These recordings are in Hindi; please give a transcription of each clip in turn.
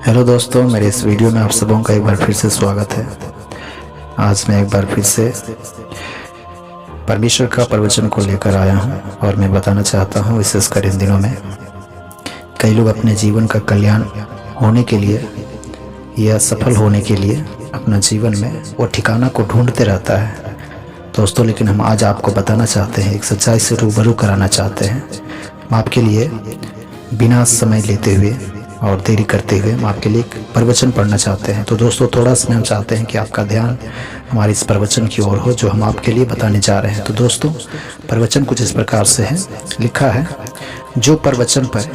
हेलो दोस्तों, मेरे इस वीडियो में आप सबों का एक बार फिर से स्वागत है। आज मैं एक बार फिर से परमेश्वर का प्रवचन को लेकर आया हूं और मैं बताना चाहता हूं, विशेषकर इन दिनों में कई लोग अपने जीवन का कल्याण होने के लिए या सफल होने के लिए अपना जीवन में वो ठिकाना को ढूंढते रहता है दोस्तों। लेकिन हम आज आपको बताना चाहते हैं, एक सच्चाई से रूबरू कराना चाहते हैं। हम आपके लिए बिना समय लेते हुए और देरी करते हुए हम आपके लिए एक प्रवचन पढ़ना चाहते हैं। तो दोस्तों, थोड़ा समय हम चाहते हैं कि आपका ध्यान हमारे इस प्रवचन की ओर हो जो हम आपके लिए बताने जा रहे हैं। तो दोस्तों, प्रवचन कुछ इस प्रकार से है। लिखा है, जो प्रवचन पर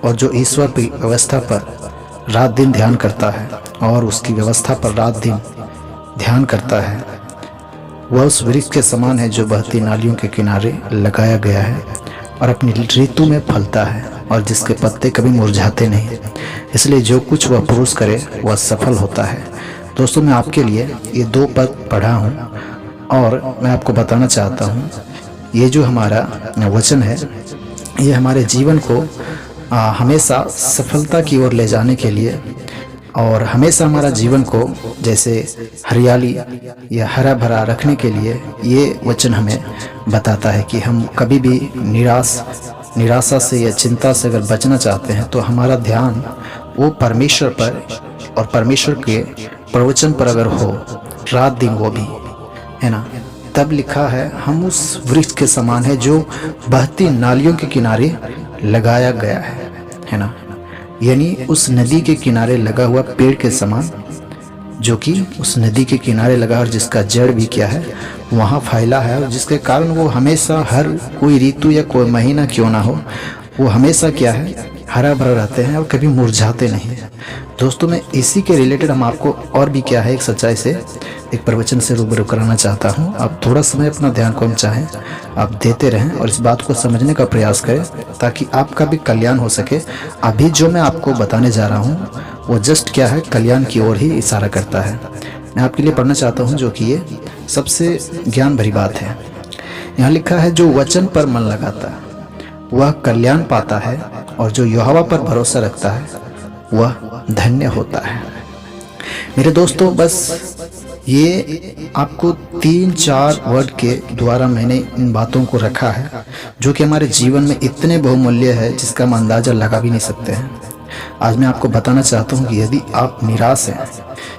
और जो ईश्वर की व्यवस्था पर रात दिन ध्यान करता है और उसकी व्यवस्था पर रात दिन ध्यान करता है, वह उस वृक्ष के समान है जो बहती नालियों के किनारे लगाया गया है और अपनी ऋतु में फलता है और जिसके पत्ते कभी मुरझाते नहीं। इसलिए जो कुछ वह पुरुष करे वह सफल होता है। दोस्तों, मैं आपके लिए ये 2 पद पढ़ा हूँ और मैं आपको बताना चाहता हूँ, ये जो हमारा वचन है ये हमारे जीवन को हमेशा सफलता की ओर ले जाने के लिए और हमेशा हमारा जीवन को जैसे हरियाली या हरा भरा रखने के लिए ये वचन हमें बताता है कि हम कभी भी निराशा से या चिंता से अगर बचना चाहते हैं तो हमारा ध्यान वो परमेश्वर पर और परमेश्वर के प्रवचन पर अगर हो रात दिन, वो भी है ना। तब लिखा है, हम उस वृक्ष के समान है जो बहती नालियों के किनारे लगाया गया है ना। यानी उस नदी के किनारे लगा हुआ पेड़ के समान, जो कि उस नदी के किनारे लगा और जिसका जड़ भी क्या है वहाँ फैला है और जिसके कारण वो हमेशा हर कोई ऋतु या कोई महीना क्यों ना हो, वो हमेशा क्या है हरा भरा रहते हैं और कभी मुरझाते नहीं है। दोस्तों, मैं इसी के रिलेटेड हम आपको और भी क्या है एक सच्चाई से एक प्रवचन से रूबरू कराना चाहता हूँ। आप थोड़ा समय अपना ध्यान को हम चाहें आप देते रहें और इस बात को समझने का प्रयास करें ताकि आपका भी कल्याण हो सके। अभी जो मैं आपको बताने जा रहा हूँ वो जस्ट क्या है कल्याण की ओर ही इशारा करता है। मैं आपके लिए पढ़ना चाहता हूँ जो कि ये सबसे ज्ञान भरी बात है। यहाँ लिखा है, जो वचन पर मन लगाता है वह कल्याण पाता है और जो यहोवा पर भरोसा रखता है वह धन्य होता है। मेरे दोस्तों, बस ये आपको 3-4 वर्ड के द्वारा मैंने इन बातों को रखा है जो कि हमारे जीवन में इतने बहुमूल्य है जिसका हम अंदाजा लगा भी नहीं सकते हैं। आज मैं आपको बताना चाहता हूँ कि यदि आप निराश हैं,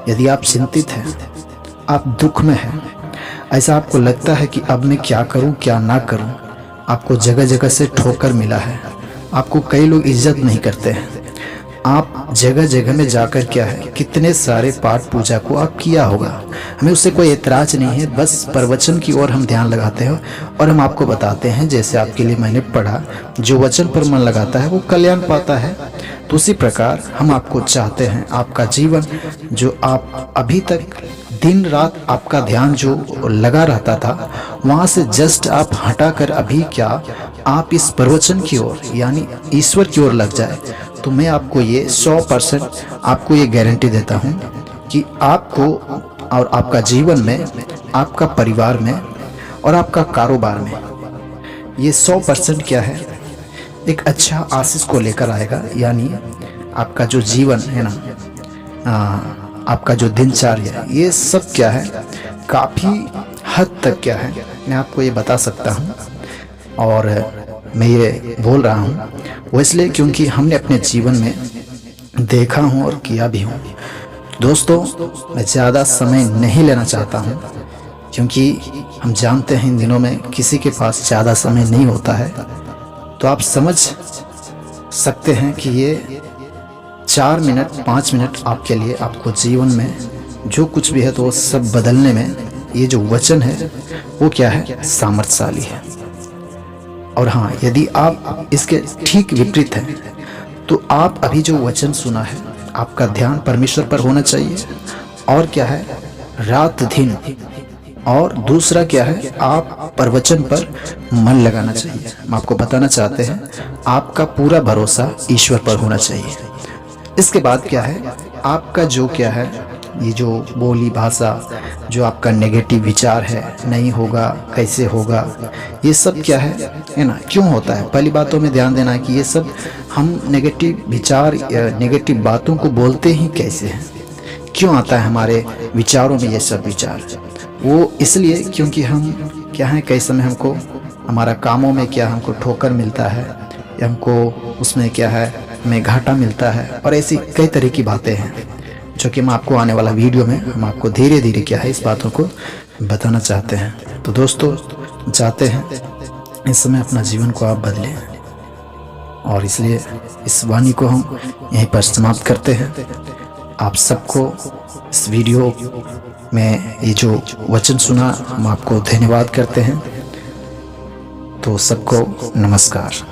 यदि आप चिंतित हैं, आप दुख में हैं, ऐसा आपको लगता है कि अब मैं क्या करूं क्या ना करूं, आपको जगह जगह से ठोकर मिला है, आपको कई लोग इज्जत नहीं करते हैं, आप जगह जगह में जाकर क्या है कितने सारे पाठ पूजा को आप किया होगा, हमें उससे कोई एतराज नहीं है। बस प्रवचन की ओर हम ध्यान लगाते हैं और हम आपको बताते हैं, जैसे आपके लिए मैंने पढ़ा, जो वचन पर मन लगाता है वो कल्याण पाता है। तो उसी प्रकार हम आपको चाहते हैं, आपका जीवन जो आप अभी तक दिन रात आपका ध्यान जो लगा रहता था वहाँ से जस्ट आप हटाकर अभी क्या आप इस प्रवचन की ओर यानी ईश्वर की ओर लग जाए, तो मैं आपको ये 100% आपको ये गारंटी देता हूँ कि आपको और आपका जीवन में, आपका परिवार में और आपका कारोबार में ये 100% क्या है एक अच्छा आशीष को लेकर आएगा। यानी आपका जो जीवन है ना, आपका जो दिनचर्या, ये सब क्या है काफ़ी हद तक क्या है मैं आपको ये बता सकता हूँ। और मैं ये बोल रहा हूँ वो इसलिए क्योंकि हमने अपने जीवन में देखा हूँ और किया भी हूँ। दोस्तों, मैं ज़्यादा समय नहीं लेना चाहता हूँ क्योंकि हम जानते हैं इन दिनों में किसी के पास ज़्यादा समय नहीं होता है। तो आप समझ सकते हैं कि ये 4 मिनट 5 मिनट आपके लिए, आपको जीवन में जो कुछ भी है तो वो सब बदलने में ये जो वचन है वो क्या है सामर्थ्यशाली है। और हाँ, यदि आप इसके ठीक विपरीत हैं तो आप अभी जो वचन सुना है आपका ध्यान परमेश्वर पर होना चाहिए और क्या है रात दिन, और दूसरा क्या है आप प्रवचन पर मन लगाना चाहिए। हम आपको बताना चाहते हैं आपका पूरा भरोसा ईश्वर पर होना चाहिए। इसके बाद क्या है आपका जो क्या है ये जो बोली भाषा, जो आपका नेगेटिव विचार है, नहीं होगा, कैसे होगा, ये सब क्या है ना, क्यों होता है? पहली बातों में ध्यान देना कि ये सब हम नेगेटिव विचार या नेगेटिव बातों को बोलते ही कैसे हैं, क्यों आता है हमारे विचारों में ये सब विचार? वो इसलिए क्योंकि हम क्या है, कई समय हमको हमारा कामों में क्या हमको ठोकर मिलता है, या हमको उसमें क्या है हमें घाटा मिलता है, और ऐसी कई तरह की बातें हैं जो कि हम आपको आने वाला वीडियो में हम आपको धीरे धीरे क्या है इस बातों को बताना चाहते हैं। तो दोस्तों चाहते हैं इस समय अपना जीवन को आप बदलें, और इसलिए इस वाणी को हम यहीं पर समाप्त करते हैं। आप सबको इस वीडियो में ये जो वचन सुना हम आपको धन्यवाद करते हैं। तो सबको नमस्कार।